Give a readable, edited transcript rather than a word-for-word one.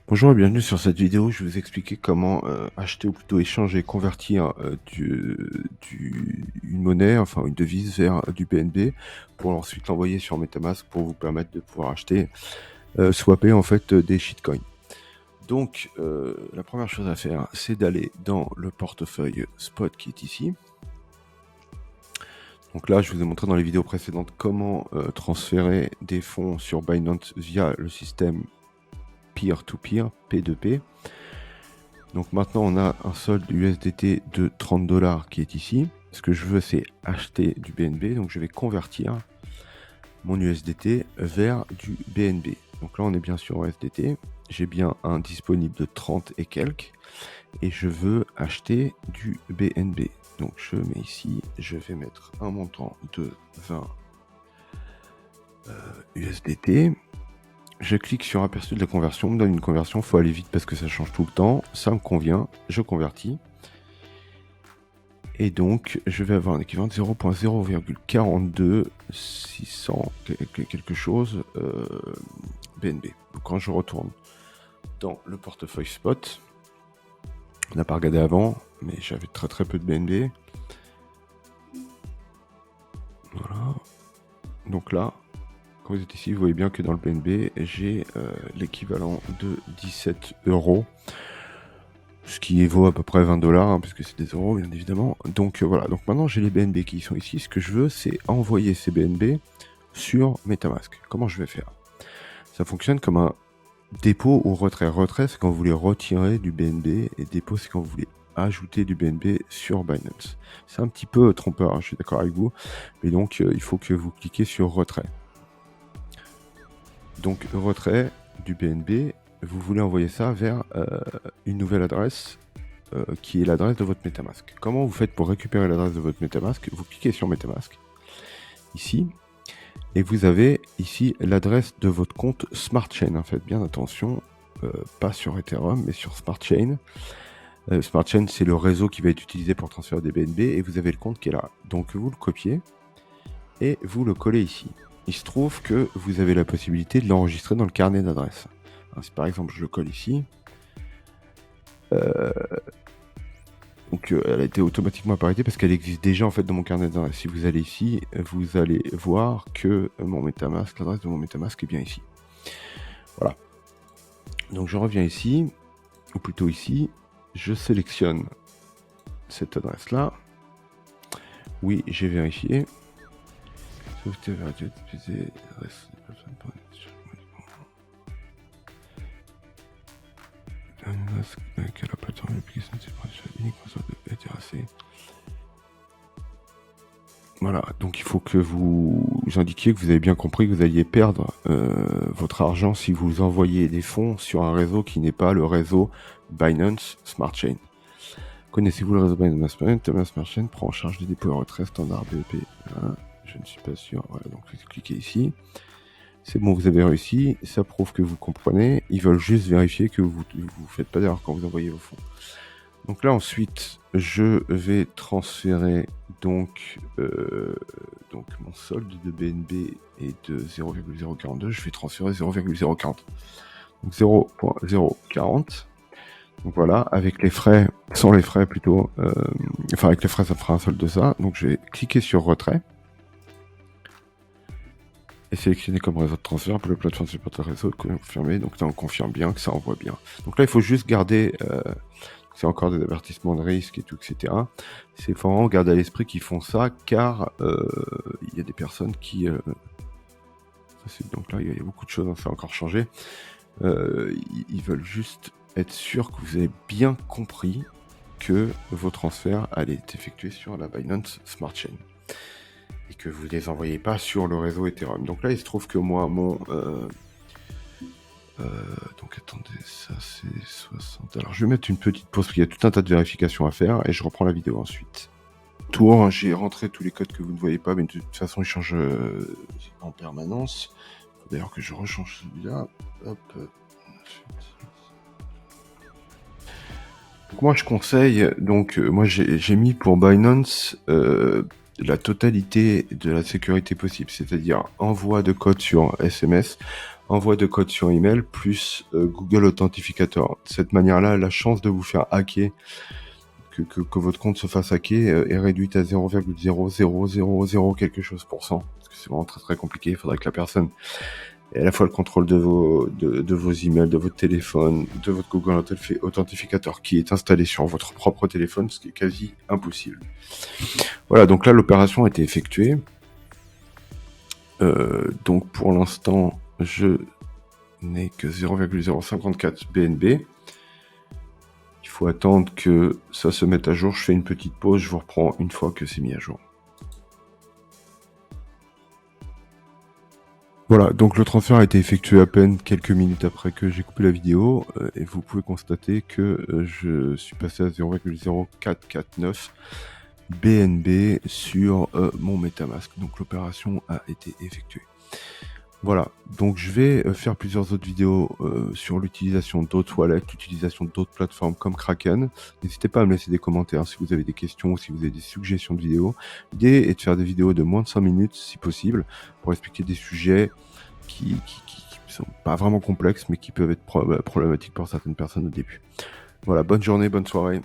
Bonjour et bienvenue sur cette vidéo. Je vais vous expliquer comment acheter ou plutôt échanger et convertir une monnaie, enfin une devise vers du BNB pour ensuite l'envoyer sur MetaMask pour vous permettre de pouvoir acheter, swapper en fait des shitcoins. Donc la première chose à faire, c'est d'aller dans le portefeuille spot qui est ici. Donc là, je vous ai montré dans les vidéos précédentes comment transférer des fonds sur Binance via le système peer-to-peer, P2P. Donc maintenant, on a un solde USDT de 30 $ qui est ici. Ce que je veux, c'est acheter du BNB. Donc je vais convertir mon USDT vers du BNB. Donc là, on est bien sur USDT. J'ai bien un disponible de 30 et quelques. Et je veux acheter du BNB. Donc je mets ici, je vais mettre un montant de 20 USDT. Je clique sur aperçu de la conversion, me donne une conversion, il faut aller vite parce que ça change tout le temps. Ça me convient, je convertis. Et donc, je vais avoir un équivalent de 0.0,42 600 quelque chose BNB. Donc, quand je retourne dans le portefeuille spot, on n'a pas regardé avant, mais j'avais très peu de BNB. Voilà. Donc là, quand vous êtes ici, vous voyez bien que dans le BNB, j'ai l'équivalent de 17 €. Ce qui vaut à peu près 20 $, hein, puisque c'est des euros, bien évidemment. Donc voilà, donc maintenant j'ai les BNB qui sont ici. Ce que je veux, c'est envoyer ces BNB sur MetaMask. Comment je vais faire? Ça fonctionne comme un dépôt ou retrait. Retrait, c'est quand vous voulez retirer du BNB, et dépôt, c'est quand vous voulez ajouter du BNB sur Binance. C'est un petit peu trompeur, hein, je suis d'accord avec vous, mais donc il faut que vous cliquez sur retrait. Donc retrait du BNB, vous voulez envoyer ça vers une nouvelle adresse qui est l'adresse de votre MetaMask. Comment vous faites pour récupérer l'adresse de votre MetaMask? Vous cliquez sur MetaMask, ici, et vous avez ici l'adresse de votre compte Smart Chain. Faites bien attention, pas sur Ethereum, mais sur Smart Chain. Smart Chain, c'est le réseau qui va être utilisé pour transférer des BNB, et vous avez le compte qui est là. Donc vous le copiez, et vous le collez ici. Il se trouve que vous avez la possibilité de l'enregistrer dans le carnet d'adresse. Si par exemple je le colle ici, donc elle a été automatiquement apparitée parce qu'elle existe déjà en fait dans mon carnet d'adresse. Si vous allez ici, vous allez voir que mon MetaMask, l'adresse de mon MetaMask est bien ici. Voilà. Donc je reviens ici, ou plutôt ici, je sélectionne cette adresse-là. Oui, j'ai vérifié. Avec la plateforme d'application uniquement sur le BTRC. Voilà, donc il faut que vous indiquiez que vous avez bien compris que vous alliez perdre votre argent si vous envoyez des fonds sur un réseau qui n'est pas le réseau Binance Smart Chain. Connaissez-vous le réseau Binance Smart Chain prend en charge les dépôts et retraits standard BEP. Voilà, je ne suis pas sûr. Voilà, donc vous cliquez ici. C'est bon, vous avez réussi. Ça prouve que vous comprenez. Ils veulent juste vérifier que vous ne faites pas d'erreur quand vous envoyez vos fonds. Donc là, ensuite, je vais transférer donc mon solde de BNB est de 0,042. Je vais transférer 0,040. Donc 0.040. Donc voilà, avec les frais, sans les frais plutôt, enfin avec les frais, ça fera un solde de ça. Donc je vais cliquer sur retrait et sélectionner comme réseau de transfert pour le plateforme supporter réseau, confirmer. Donc là, on confirme bien que ça envoie bien. Donc là, il faut juste garder, c'est encore des avertissements de risque et tout, etc. C'est vraiment garder à l'esprit qu'ils font ça, car il y a des personnes qui... donc là, il y a beaucoup de choses, hein, ça a encore changé. Ils veulent juste être sûrs que vous avez bien compris que vos transferts allaient être effectués sur la Binance Smart Chain et que vous ne les envoyez pas sur le réseau Ethereum. Donc là, il se trouve que moi, mon... donc attendez, ça c'est 60. Alors je vais mettre une petite pause parce qu'il y a tout un tas de vérifications à faire et je reprends la vidéo ensuite. Tour, j'ai rentré tous les codes que vous ne voyez pas, mais de toute façon ils changent en permanence. Faut d'ailleurs que je rechange celui-là. Hop. Donc moi je conseille, donc moi j'ai mis pour Binance la totalité de la sécurité possible, c'est-à-dire envoi de code sur SMS, envoi de code sur email, plus Google Authentificator. De cette manière-là, la chance de vous faire hacker, que votre compte se fasse hacker, est réduite à 0,0000 quelque chose % parce que c'est vraiment très très compliqué. Il faudrait que la personne ait à la fois le contrôle de vos emails, de votre téléphone, de votre Google Authentificator qui est installé sur votre propre téléphone, ce qui est quasi impossible. Voilà, donc là l'opération a été effectuée. Donc pour l'instant, je n'ai que 0,054 BNB. Il faut attendre que ça se mette à jour. Je fais une petite pause, je vous reprends une fois que c'est mis à jour. Voilà, donc le transfert a été effectué à peine quelques minutes après que j'ai coupé la vidéo, et vous pouvez constater que je suis passé à 0,0449 BNB sur mon MetaMask. Donc l'opération a été effectuée. Voilà, donc je vais faire plusieurs autres vidéos sur l'utilisation d'autres wallets, l'utilisation d'autres plateformes comme Kraken. N'hésitez pas à me laisser des commentaires si vous avez des questions ou si vous avez des suggestions de vidéos. L'idée est de faire des vidéos de moins de 5 minutes si possible pour expliquer des sujets qui sont pas vraiment complexes mais qui peuvent être problématiques pour certaines personnes au début. Voilà, bonne journée, bonne soirée.